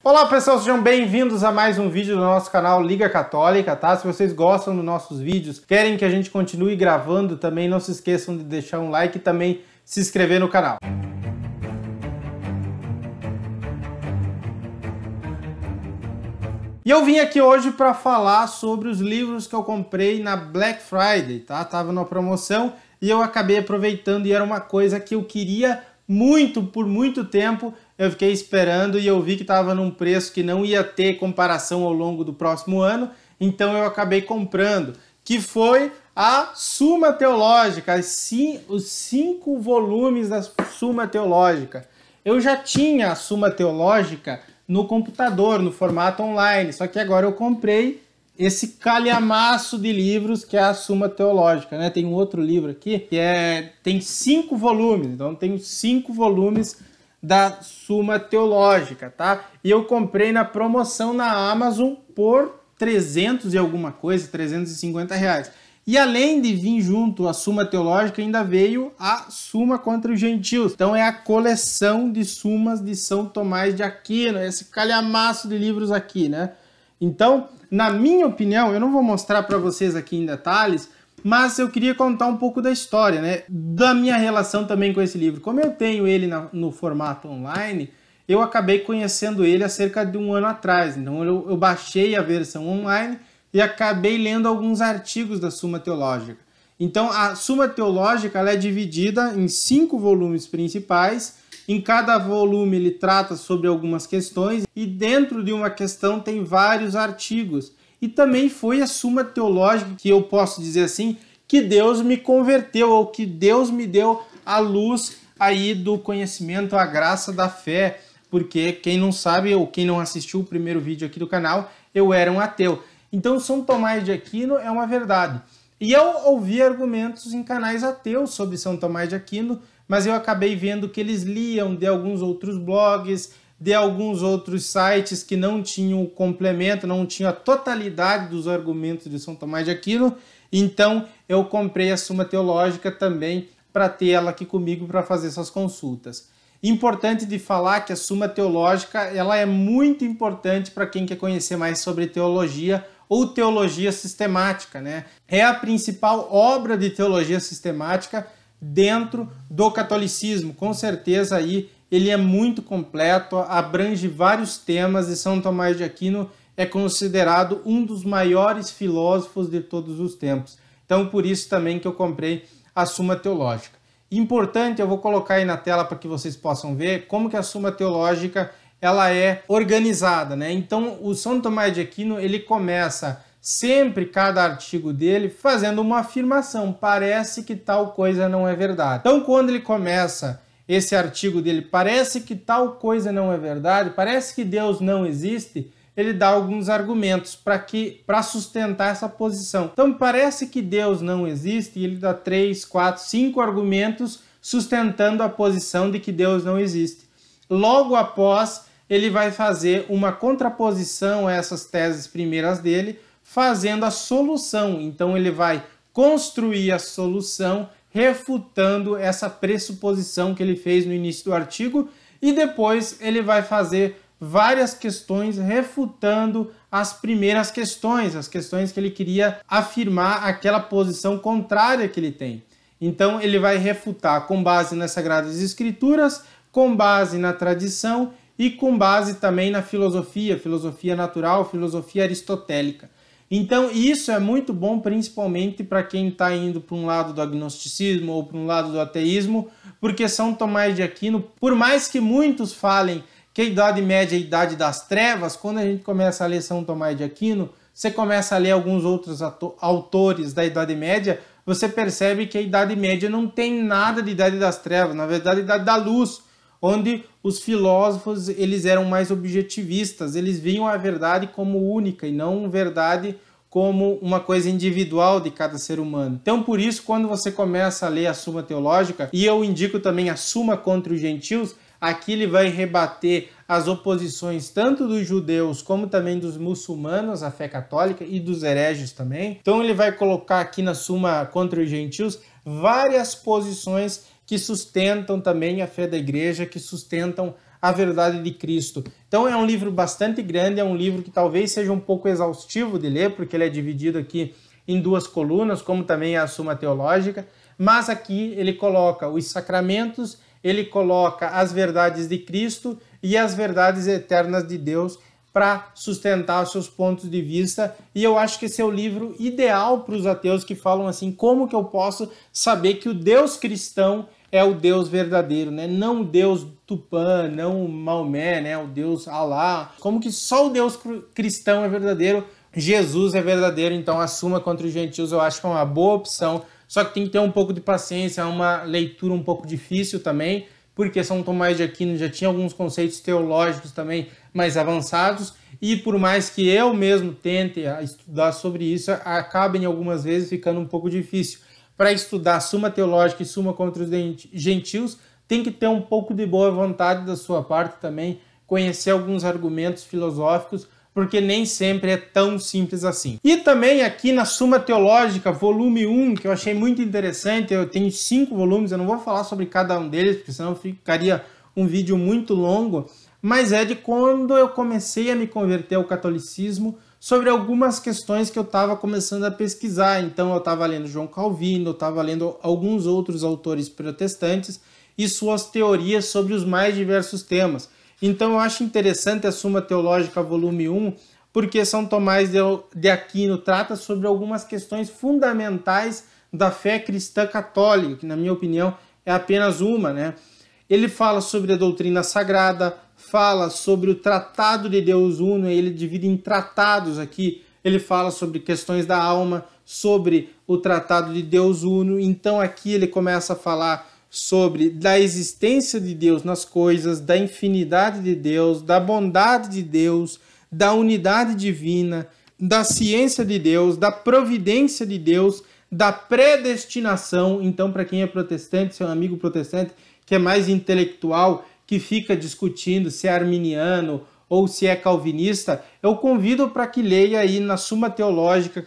Olá pessoal, sejam bem-vindos a mais um vídeo do nosso canal Liga Católica, tá? Se vocês gostam dos nossos vídeos, querem que a gente continue gravando, também não se esqueçam de deixar um like e também se inscrever no canal. E eu vim aqui hoje para falar sobre os livros que eu comprei na Black Friday, tá? Tava na promoção e eu acabei aproveitando e era uma coisa que eu queria muito, por muito tempo. Eu fiquei esperando e eu vi que estava num preço que não ia ter comparação ao longo do próximo ano, então eu acabei comprando, que foi a Summa Teológica, os 5 volumes da Summa Teológica. Eu já tinha a Summa Teológica no computador, no formato online, só que agora eu comprei esse calhamaço de livros que é a Summa Teológica, né? Tem um outro livro aqui que tem 5 volumes, então tem 5 volumes da Summa Teológica, tá? E eu comprei na promoção na Amazon por 300 e alguma coisa, 350 reais. E além de vir junto a Summa Teológica, ainda veio a Summa contra os Gentios. Então é a coleção de sumas de São Tomás de Aquino, esse calhamaço de livros aqui, né? Então, na minha opinião, eu não vou mostrar para vocês aqui em detalhes, mas eu queria contar um pouco da história, né? Da minha relação também com esse livro. Como eu tenho ele no formato online, eu acabei conhecendo ele há cerca de um ano atrás. Então eu baixei a versão online e acabei lendo alguns artigos da Summa Teológica. Então a Summa Teológica ela é dividida em 5 volumes principais. Em cada volume ele trata sobre algumas questões e dentro de uma questão tem vários artigos. E também foi a Summa Teológica, que eu posso dizer assim, que Deus me converteu, ou que Deus me deu a luz aí do conhecimento, a graça da fé. Porque quem não sabe, ou quem não assistiu o primeiro vídeo aqui do canal, eu era um ateu. Então São Tomás de Aquino é uma verdade. E eu ouvi argumentos em canais ateus sobre São Tomás de Aquino, mas eu acabei vendo que eles liam de alguns outros blogs, de alguns outros sites que não tinham o complemento, não tinham a totalidade dos argumentos de São Tomás de Aquino. Então eu comprei a Summa Teológica também para ter ela aqui comigo para fazer essas consultas. Importante de falar que a Summa Teológica ela é muito importante para quem quer conhecer mais sobre teologia ou teologia sistemática, né? É a principal obra de teologia sistemática dentro do catolicismo. Com certeza aí ele é muito completo, abrange vários temas e São Tomás de Aquino é considerado um dos maiores filósofos de todos os tempos. Então por isso também que eu comprei a Summa Teológica. Importante, eu vou colocar aí na tela para que vocês possam ver como que a Summa Teológica ela é organizada, né? Então o São Tomás de Aquino ele começa sempre cada artigo dele fazendo uma afirmação, parece que tal coisa não é verdade. Então quando ele começa esse artigo dele, parece que tal coisa não é verdade, parece que Deus não existe, ele dá alguns argumentos para sustentar essa posição. Então parece que Deus não existe e ele dá 3, 4, 5 argumentos sustentando a posição de que Deus não existe. Logo após, ele vai fazer uma contraposição a essas teses primeiras dele, fazendo a solução. Então ele vai construir a solução refutando essa pressuposição que ele fez no início do artigo e depois ele vai fazer várias questões refutando as primeiras questões, as questões que ele queria afirmar aquela posição contrária que ele tem. Então ele vai refutar com base nas Sagradas Escrituras, com base na tradição e com base também na filosofia natural, filosofia aristotélica. Então isso é muito bom principalmente para quem está indo para um lado do agnosticismo ou para um lado do ateísmo, porque São Tomás de Aquino, por mais que muitos falem que a Idade Média é a Idade das Trevas, quando a gente começa a ler São Tomás de Aquino, você começa a ler alguns outros autores da Idade Média, você percebe que a Idade Média não tem nada de Idade das Trevas, na verdade a Idade da Luz, onde os filósofos eles eram mais objetivistas, eles viam a verdade como única e não verdade como uma coisa individual de cada ser humano. Então por isso quando você começa a ler a Summa Teológica, e eu indico também a Summa contra os Gentios, aqui ele vai rebater as oposições tanto dos judeus como também dos muçulmanos à fé católica e dos hereges também. Então ele vai colocar aqui na Summa contra os Gentios várias posições que sustentam também a fé da igreja, que sustentam a verdade de Cristo. Então é um livro bastante grande, é um livro que talvez seja um pouco exaustivo de ler, porque ele é dividido aqui em 2 colunas, como também é a Suma Teológica, mas aqui ele coloca os sacramentos, ele coloca as verdades de Cristo e as verdades eternas de Deus para sustentar os seus pontos de vista, e eu acho que esse é o livro ideal para os ateus que falam assim, como que eu posso saber que o Deus cristão é o Deus verdadeiro, né? Não o Deus Tupã, não o Maomé, né? O Deus Alá. Como que só o Deus cristão é verdadeiro, Jesus é verdadeiro. Então a Suma contra os Gentios eu acho que é uma boa opção, só que tem que ter um pouco de paciência, é uma leitura um pouco difícil também, porque São Tomás de Aquino já tinha alguns conceitos teológicos também mais avançados, e por mais que eu mesmo tente estudar sobre isso, acaba em algumas vezes ficando um pouco difícil. Para estudar Suma Teológica e Suma contra os Gentios, tem que ter um pouco de boa vontade da sua parte também, conhecer alguns argumentos filosóficos, porque nem sempre é tão simples assim. E também aqui na Suma Teológica, volume 1, que eu achei muito interessante, eu tenho 5 volumes, eu não vou falar sobre cada um deles, porque senão ficaria um vídeo muito longo, mas é de quando eu comecei a me converter ao catolicismo, sobre algumas questões que eu estava começando a pesquisar. Então eu estava lendo João Calvino, eu estava lendo alguns outros autores protestantes e suas teorias sobre os mais diversos temas. Então eu acho interessante a Suma Teológica volume 1, porque São Tomás de Aquino trata sobre algumas questões fundamentais da fé cristã católica, que na minha opinião é apenas uma, né? Ele fala sobre a doutrina sagrada, fala sobre o Tratado de Deus Uno, ele divide em tratados aqui, ele fala sobre questões da alma, sobre o Tratado de Deus Uno, então aqui ele começa a falar sobre da existência de Deus nas coisas, da infinidade de Deus, da bondade de Deus, da unidade divina, da ciência de Deus, da providência de Deus, da predestinação. Então, para quem é protestante, seu amigo protestante, que é mais intelectual, que fica discutindo se é arminiano ou se é calvinista, eu convido para que leia aí na Suma Teológica,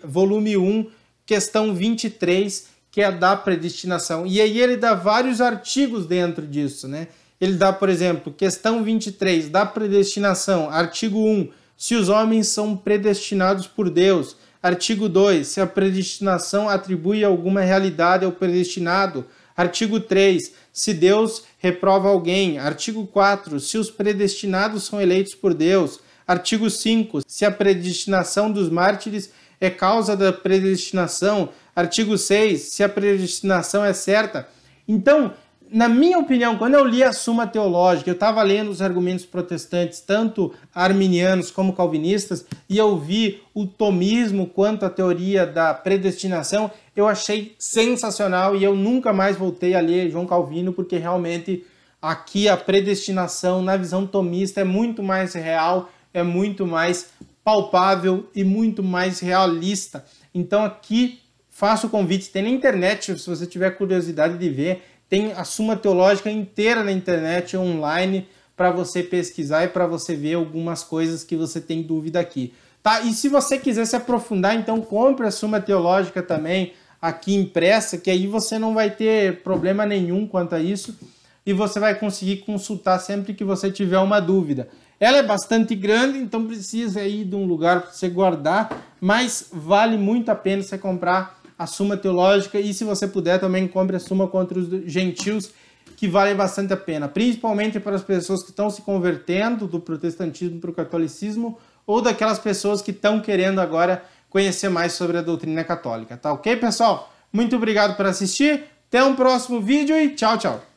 volume 1, questão 23, que é a da predestinação. E aí ele dá vários artigos dentro disso, né? Ele dá, por exemplo, questão 23, da predestinação, artigo 1, se os homens são predestinados por Deus. Artigo 2, se a predestinação atribui alguma realidade ao predestinado. Artigo 3, se Deus reprova alguém. Artigo 4, se os predestinados são eleitos por Deus. Artigo 5, se a predestinação dos mártires é causa da predestinação. Artigo 6, se a predestinação é certa. Então, na minha opinião, quando eu li a Suma Teológica, eu estava lendo os argumentos protestantes, tanto arminianos como calvinistas, e eu vi o tomismo quanto a teoria da predestinação, eu achei sensacional e eu nunca mais voltei a ler João Calvino, porque realmente aqui a predestinação, na visão tomista, é muito mais real, é muito mais palpável e muito mais realista. Então aqui faço o convite, tem na internet, se você tiver curiosidade de ver, tem a Suma Teológica inteira na internet, online, para você pesquisar e para você ver algumas coisas que você tem dúvida aqui. Tá? E se você quiser se aprofundar, então compre a Suma Teológica também aqui impressa, que aí você não vai ter problema nenhum quanto a isso e você vai conseguir consultar sempre que você tiver uma dúvida. Ela é bastante grande, então precisa aí de um lugar para você guardar, mas vale muito a pena você comprar a Suma Teológica, e se você puder também compre a Suma contra os Gentios, que vale bastante a pena, principalmente para as pessoas que estão se convertendo do protestantismo para o catolicismo, ou daquelas pessoas que estão querendo agora conhecer mais sobre a doutrina católica. Tá ok, pessoal? Muito obrigado por assistir, até um próximo vídeo e tchau, tchau!